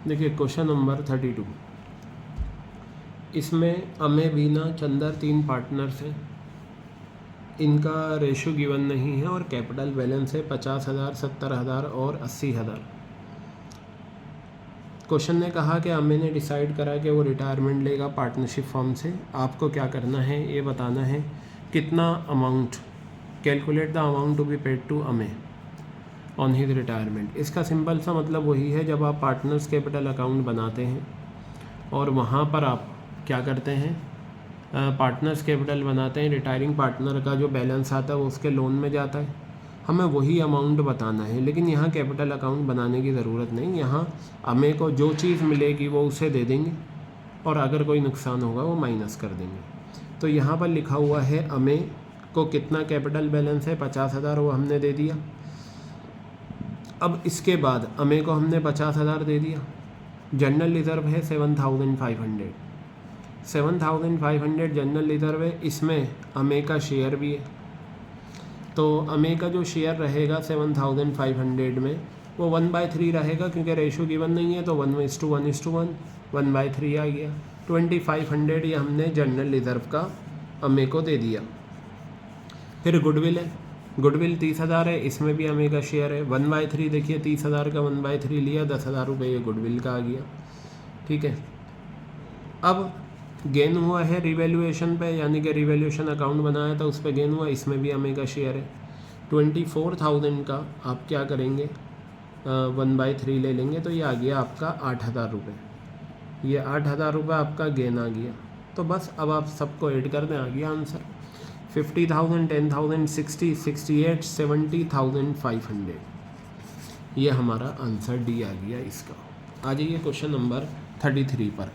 देखिए question number 32, इसमें अमे, बीना, चंदर 3 पार्टनर्स हैं। इनका रेशो गिवन नहीं है और कैपिटल बैलेंस है 50,000, 70,000 और 80,000। क्वेश्चन ने कहा कि अमे ने डिसाइड करा कि वो रिटायरमेंट लेगा पार्टनरशिप फॉर्म से। आपको क्या करना है, ये बताना है कितना amount, calculate the amount to be paid to अमे ऑन हिज रिटायरमेंट। इसका सिंपल सा मतलब वही है, जब आप पार्टनर्स कैपिटल अकाउंट बनाते हैं और वहाँ पर आप क्या करते हैं, पार्टनर्स कैपिटल बनाते हैं, रिटायरिंग पार्टनर का जो बैलेंस आता है वो उसके लोन में जाता है, हमें वही अमाउंट बताना है। लेकिन यहाँ कैपिटल अकाउंट बनाने की ज़रूरत नहीं, यहाँ अमे को जो चीज़ मिलेगी वो उसे दे देंगे और अगर कोई नुकसान होगा वो माइनस कर देंगे। तो यहाँ पर लिखा हुआ है अमे को कितना कैपिटल बैलेंस है, 50,000, वो हमने दे दिया। अब इसके बाद अमे को हमने 50,000 दे दिया, जनरल रिज़र्व है 7,500, 7,500 जनरल रिज़र्व है, इसमें अमे का शेयर भी है। तो अमे का जो शेयर रहेगा 7,500 में वो 1/3 रहेगा, क्योंकि रेशो गिवन नहीं है तो 1:1:1, 1/3 आ गया। 2,500 ये हमने जनरल रिज़र्व का अमे को दे दिया। फिर गुडविल है, गुडविल 30,000 है, इसमें भी अमे का शेयर है 1/3। देखिए 30,000 का 1/3 लिया, 10,000 रुपये ये गुडविल का आ गया। ठीक है, अब गेन हुआ है रिवैल्यूएशन पे, यानी कि रिवैल्यूएशन अकाउंट बनाया था उस पर गेन हुआ, इसमें भी अमे का शेयर है। 24,000 का आप क्या करेंगे, 1/3 ले लेंगे तो ये आ गया आपका 8,000 रुपये। ये 8,000 रुपये आपका गेन आ गया। तो बस अब आप सबको ऐड कर दें, आ गया आंसर 50,000, 10,000, 60, 68, 70,500। ये हमारा आंसर डी आ गया इसका। आ जाइए क्वेश्चन नंबर 33 पर।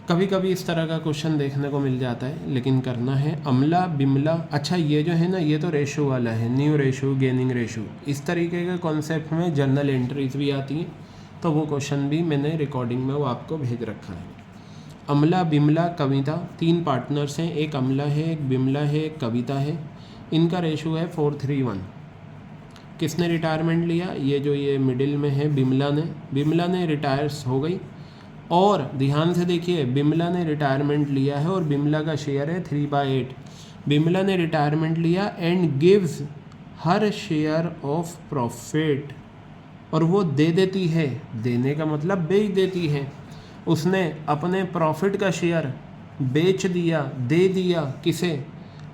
कभी कभी इस तरह का क्वेश्चन देखने को मिल जाता है, लेकिन करना है अमला बिमला। अच्छा ये जो है ना, ये तो रेशो वाला है, न्यू रेशो, गेनिंग रेशो, इस तरीके के कॉन्सेप्ट में जर्नल एंट्रीज भी आती हैं, तो वो क्वेश्चन भी मैंने रिकॉर्डिंग में वो आपको भेज रखा है। अमला बिमला कविता 3 पार्टनर्स हैं, एक अमला है, एक बिमला है, एक कविता है। इनका रेशो है 4:3:1। किसने रिटायरमेंट लिया, ये जो ये मिडिल में है बिमला ने रिटायर्स हो गई। और ध्यान से देखिए, बिमला ने रिटायरमेंट लिया है और बिमला का शेयर है 3/8। बिमला ने रिटायरमेंट लिया and gives her share of profit, और वो दे देती है, देने का मतलब बेच देती है। उसने अपने प्रॉफिट का शेयर बेच दिया, दे दिया, किसे,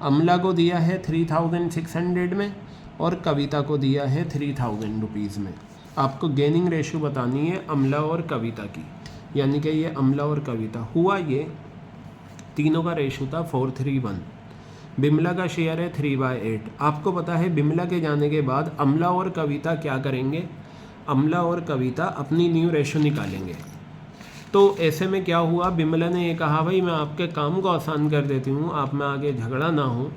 अमला को दिया है 3,600 में और कविता को दिया है 3,000 रुपीज़ में। आपको गेनिंग रेशो बतानी है अमला और कविता की, यानी कि ये अमला और कविता हुआ, ये तीनों का रेशो था 4:3:1। बिमला का शेयर है 3/8। आपको पता है बिमला के जाने के बाद अमला और कविता क्या करेंगे, अमला और कविता अपनी न्यू रेशो निकालेंगे। तो ऐसे में क्या हुआ, बिमला ने ये कहा भाई मैं आपके काम को आसान कर देती हूँ, आप में आगे झगड़ा ना हो,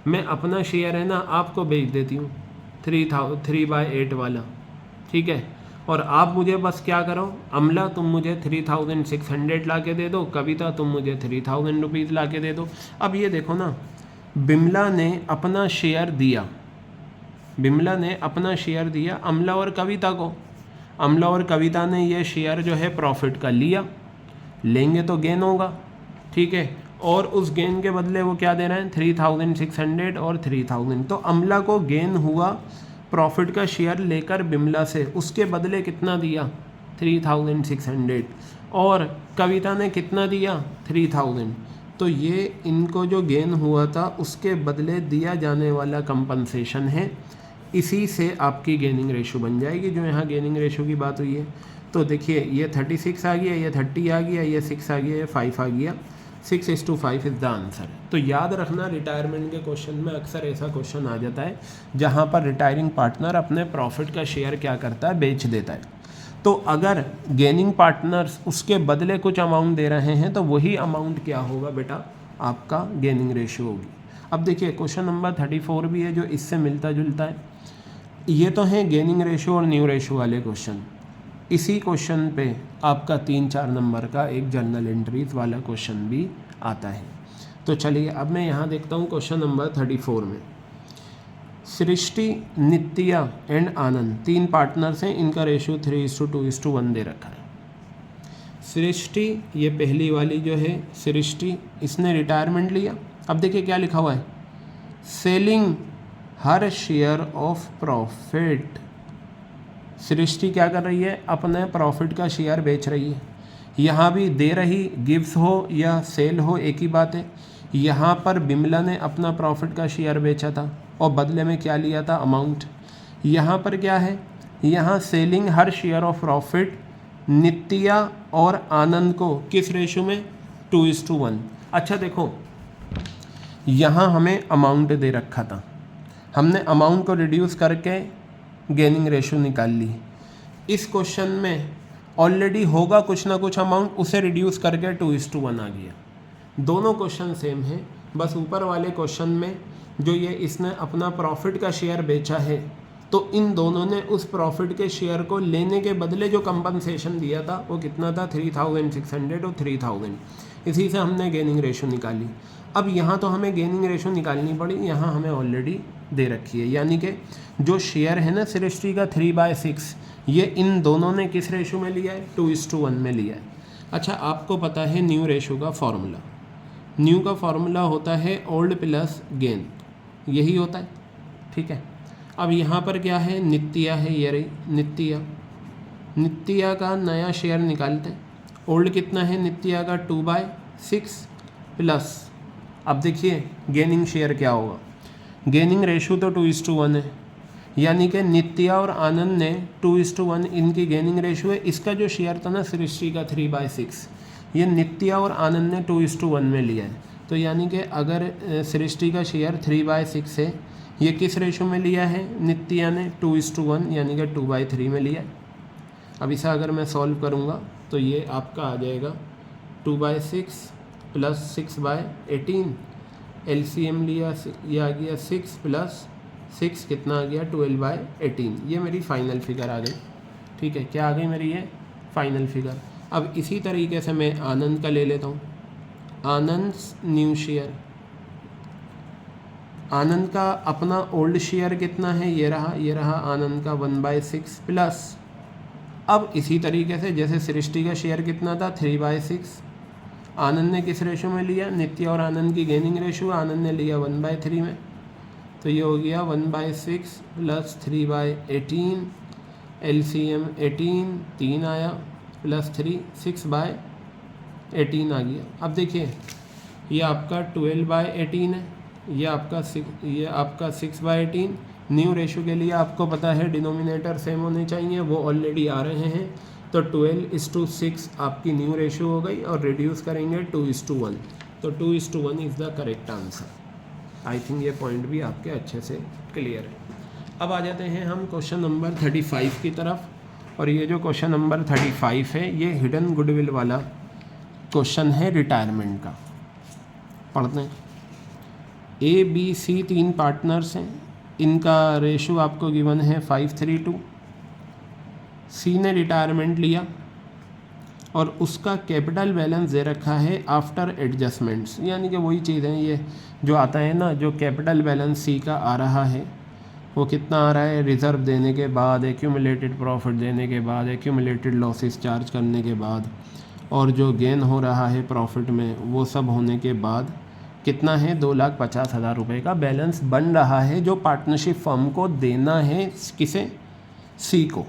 मैं अपना शेयर है ना आपको बेच देती हूँ 3/8 वाला, ठीक है। और आप मुझे बस क्या करो, अमला तुम मुझे 3,600 ला के दे दो, कविता तुम मुझे 3,000 रुपीज़ ला के दे दो। अब ये देखो ना, बिमला ने अपना शेयर दिया, बिमला ने अपना शेयर दिया अमला और कविता को। अमला और कविता ने ये शेयर जो है प्रॉफिट का लिया, लेंगे तो गेन होगा, ठीक है। और उस गेन के बदले वो क्या दे रहे हैं, 3,600 और 3,000। तो अमला को गेन हुआ प्रॉफिट का शेयर लेकर बिमला से, उसके बदले कितना दिया, 3,600, और कविता ने कितना दिया, 3,000। तो ये इनको जो गेन हुआ था उसके बदले दिया जाने वाला कंपनसेशन है, इसी से आपकी गेनिंग रेशो बन जाएगी, जो यहाँ गेनिंग रेशो की बात हुई है। तो देखिए ये 36 आ गया, ये 30 आ गया, ये 6 आ गया, ये 5 आ गया, 6:5 इज़ द आंसर। तो याद रखना, रिटायरमेंट के क्वेश्चन में अक्सर ऐसा क्वेश्चन आ जाता है जहाँ पर रिटायरिंग पार्टनर अपने प्रॉफिट का शेयर क्या करता है, बेच देता है। तो अगर गेनिंग पार्टनर्स उसके बदले कुछ अमाउंट दे रहे हैं तो वही अमाउंट क्या होगा बेटा, आपका गेनिंग रेशियो होगी। अब देखिए क्वेश्चन नंबर 34 भी है जो इससे मिलता जुलता है। ये तो हैं गेनिंग रेशियो और न्यू रेशियो वाले क्वेश्चन। इसी क्वेश्चन पे आपका 3-4 नंबर का एक जर्नल एंट्रीज वाला क्वेश्चन भी आता है। तो चलिए अब मैं यहाँ देखता हूँ क्वेश्चन नंबर 34 में। सृष्टि, नित्या एंड आनंद 3 पार्टनर्स हैं, इनका रेशियो 3:2:1 दे रखा है। सृष्टि, ये पहली वाली जो है सृष्टि, इसने रिटायरमेंट लिया। अब देखिए क्या लिखा हुआ है, selling her share of profit. Srishti क्या कर रही है, अपने प्रॉफिट का शेयर बेच रही है। यहाँ भी दे रही, गिव्स हो या सेल हो एक ही बात है। यहाँ पर बिमला ने अपना प्रॉफिट का शेयर बेचा था और बदले में क्या लिया था, अमाउंट। यहाँ पर क्या है, यहाँ selling her share of profit Nitya और आनंद को किस रेशो में, 2:1। अच्छा देखो, यहाँ हमें अमाउंट दे रखा था, हमने अमाउंट को रिड्यूस करके गेनिंग रेशो निकाल ली। इस क्वेश्चन में ऑलरेडी होगा कुछ ना कुछ अमाउंट, उसे रिड्यूस करके 2:1 आ गया। दोनों क्वेश्चन सेम है, बस ऊपर वाले क्वेश्चन में जो ये इसने अपना प्रॉफिट का शेयर बेचा है, तो इन दोनों ने उस प्रॉफिट के शेयर को लेने के बदले जो कंपनसेशन दिया था वो कितना था, 3600 और 3000। इसी से हमने गेनिंग रेशो निकाली। अब यहाँ तो हमें गेनिंग रेशो निकालनी पड़ी, यहाँ हमें ऑलरेडी दे रखी है, यानी कि जो शेयर है ना सृष्टि का 3/6, ये इन दोनों ने किस रेशो में लिया है, 2:1 में लिया है। अच्छा, आपको पता है न्यू रेशो का फॉर्मूला, न्यू का फॉर्मूला होता है ओल्ड प्लस गेन, यही होता है, ठीक है। अब यहाँ पर क्या है, नित्या है, ये रही नित्या। नित्या का नया शेयर निकालते हैं। ओल्ड कितना है नित्या का, 2/6 प्लस, अब देखिए गेनिंग शेयर क्या होगा, गेनिंग रेशो तो 2:1 है, यानी कि नित्या और आनंद ने 2:1 इनकी गेनिंग रेशो है। इसका जो शेयर था ना सृष्टि का 3/6, ये नित्या और आनंद ने 2:1 में लिया है। तो यानी कि अगर सृष्टि का शेयर 3/6 है, ये किस रेशो में लिया है, नित्या ने 2:1 यानी कि 2/3 में लिया है। अब इसे अगर मैं सॉल्व करूँगा तो ये आपका आ जाएगा 2/6 प्लस 6/18, LCM लिया, ये आ गया 6 प्लस 6 कितना आ गया, 12/18। ये मेरी फाइनल फिगर आ गई, ठीक है। क्या आ गई मेरी ये फाइनल फिगर। अब इसी तरीके से मैं आनंद का ले लेता हूँ। आनंद न्यू शेयर, आनंद का अपना ओल्ड शेयर कितना है, ये रहा आनंद का 1/6 प्लस, अब इसी तरीके से जैसे सृष्टि का शेयर कितना था 3/6, आनंद ने किस रेशो में लिया, नित्या और आनंद की गेनिंग रेशो, आनंद ने लिया 1/3 में, तो ये हो गया 1/6 प्लस 3/18, LCM 18 3 आया प्लस 3 6/18 आ गया। अब देखिए ये आपका 12/18 है, ये आपका 6/18। न्यू रेशो के लिए आपको पता है डिनोमिनेटर सेम होने चाहिए, वो ऑलरेडी आ रहे हैं, तो 12:6 आपकी न्यू रेशो हो गई और रिड्यूस करेंगे 2:1, तो 2:1 is the correct answer. I think ये पॉइंट भी आपके अच्छे से क्लियर है। अब आ जाते हैं हम क्वेश्चन नंबर 35 की तरफ, और ये जो क्वेश्चन नंबर 35 है ये हिडन गुडविल वाला क्वेश्चन है, रिटायरमेंट का। पढ़ते हैं। ABC 3 पार्टनर्स हैं, इनका रेशो आपको गिवन है 5:3:2। सी ने रिटायरमेंट लिया और उसका कैपिटल बैलेंस दे रखा है आफ्टर एडजस्टमेंट्स, यानी कि वही चीज़ है, ये जो आता है ना, जो कैपिटल बैलेंस सी का आ रहा है वो कितना आ रहा है, रिज़र्व देने के बाद, एक्यूमुलेटेड प्रॉफिट देने के बाद, एक्यूमुलेटेड लॉसेस चार्ज करने के बाद, और जो गेन हो रहा है प्रॉफिट में वो सब होने के बाद कितना है, 2,50,000 रुपये का बैलेंस बन रहा है, जो पार्टनरशिप फर्म को देना है, किसे, सी को।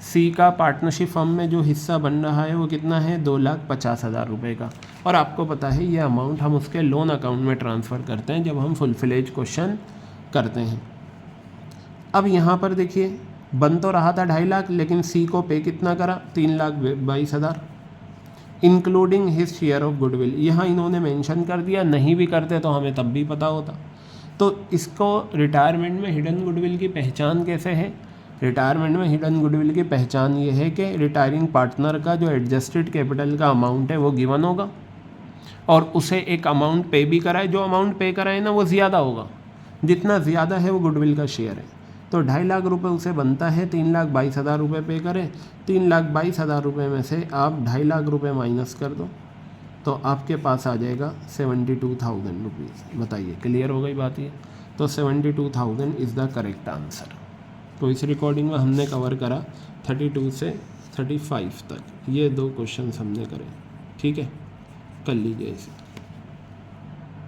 सी का पार्टनरशिप फर्म में जो हिस्सा बन रहा है वो कितना है, 2,50,000 रुपये का। और आपको पता है ये अमाउंट हम उसके लोन अकाउंट में ट्रांसफ़र करते हैं जब हम फुल फ्लेज क्वेश्चन करते हैं। अब यहाँ पर देखिए बन तो रहा था 2.5 लाख, लेकिन सी को पे कितना करा, 3,22,000 including his share of goodwill. यहाँ इन्होंने मेंशन कर दिया, नहीं भी करते तो हमें तब भी पता होता। तो इसको रिटायरमेंट में हिडन गुडविल की पहचान कैसे है, रिटायरमेंट में हिडन गुडविल की पहचान ये है कि रिटायरिंग पार्टनर का जो एडजस्टेड कैपिटल का अमाउंट है वो गिवन होगा और उसे एक अमाउंट पे भी कराए, जो अमाउंट पे कराए ना वो ज़्यादा होगा, जितना ज़्यादा है वो गुडविल का शेयर है। तो 2.5 लाख रुपए उसे बनता है, 3,22,000 रुपये पे करें, 3,22,000 रुपये में से आप 2.5 लाख रुपये माइनस कर दो तो आपके पास आ जाएगा 72,000 रुपीज़। बताइए क्लियर हो गई बात ये। तो 72,000 इज़ द करेक्ट आंसर। तो इस रिकॉर्डिंग में हमने कवर करा 32 से 35 तक, ये 2 क्वेश्चन हमने करे। ठीक है, कर लीजिए इसे।